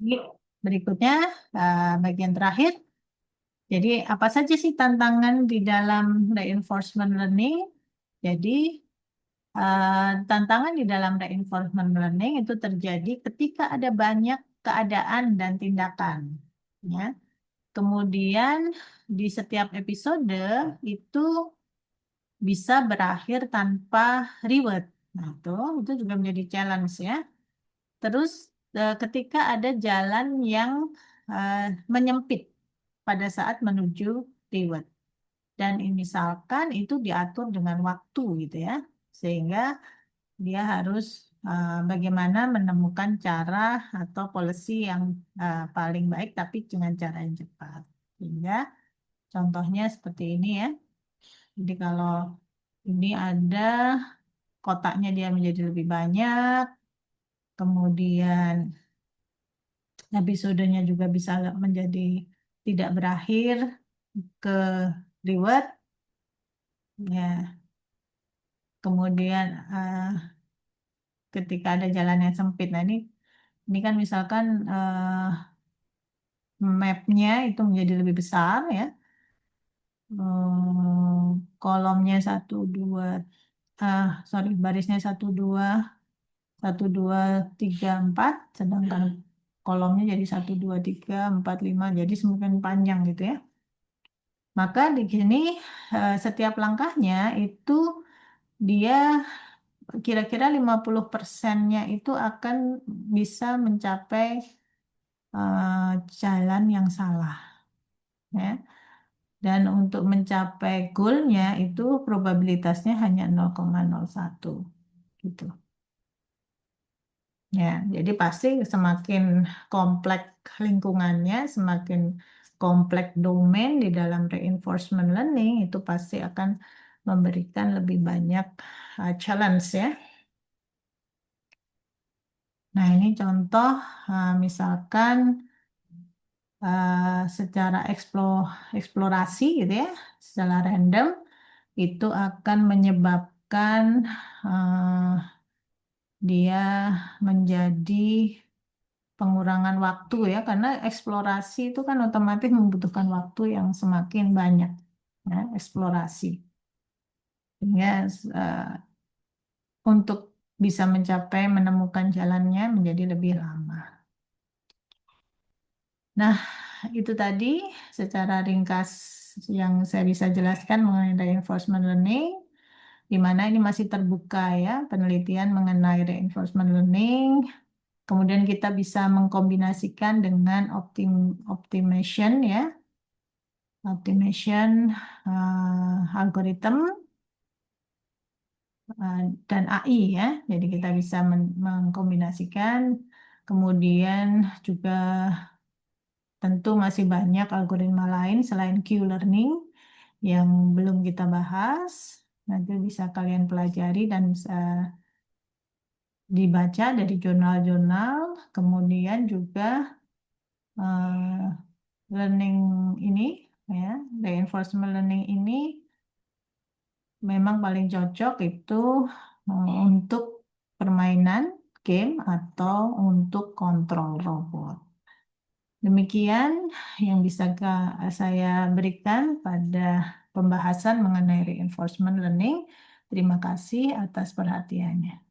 Jadi, berikutnya bagian terakhir. Jadi apa saja sih tantangan di dalam reinforcement learning? Jadi tantangan di dalam reinforcement learning itu terjadi ketika ada banyak keadaan dan tindakan. Ya. Kemudian di setiap episode itu bisa berakhir tanpa reward. Nah, itu juga menjadi challenge ya. Terus ketika ada jalan yang eh, menyempit pada saat menuju reward. Dan misalkan itu diatur dengan waktu gitu ya. Sehingga dia harus bagaimana menemukan cara atau policy yang paling baik tapi dengan cara yang cepat. Sehingga contohnya seperti ini ya. Jadi kalau ini ada kotaknya dia menjadi lebih banyak, kemudian episodenya juga bisa menjadi tidak berakhir ke reward, ya. Kemudian ketika ada jalan yang sempit, nah ini kan misalkan mapnya itu menjadi lebih besar ya. Kolomnya satu dua, sorry barisnya satu dua tiga empat, sedangkan kolomnya jadi satu dua tiga empat lima, jadi semakin panjang gitu ya. Maka di sini setiap langkahnya itu dia kira-kira 50%-nya itu akan bisa mencapai jalan yang salah ya. Dan untuk mencapai goalnya itu probabilitasnya hanya 0,01 gitu. Ya, jadi pasti semakin kompleks lingkungannya, semakin kompleks domain di dalam reinforcement learning itu pasti akan memberikan lebih banyak challenge ya. Nah, ini contoh misalkan secara eksplorasi gitu ya, secara random itu akan menyebabkan eh, dia menjadi pengurangan waktu ya, karena eksplorasi itu kan otomatis membutuhkan waktu yang semakin banyak ya, eksplorasi. Sehingga untuk bisa mencapai menemukan jalannya menjadi lebih lama. Nah, itu tadi secara ringkas yang saya bisa jelaskan mengenai reinforcement learning, di mana ini masih terbuka ya, penelitian mengenai reinforcement learning. Kemudian kita bisa mengkombinasikan dengan optimization ya, optimization algorithm dan AI ya. Jadi kita bisa mengkombinasikan. Kemudian juga tentu masih banyak algoritma lain selain Q-learning yang belum kita bahas. Nanti bisa kalian pelajari dan dibaca dari jurnal-jurnal. Kemudian juga eh, learning ini, ya, reinforcement learning ini memang paling cocok itu untuk permainan game atau untuk kontrol robot. Demikian yang bisa saya berikan pada pembahasan mengenai reinforcement learning. Terima kasih atas perhatiannya.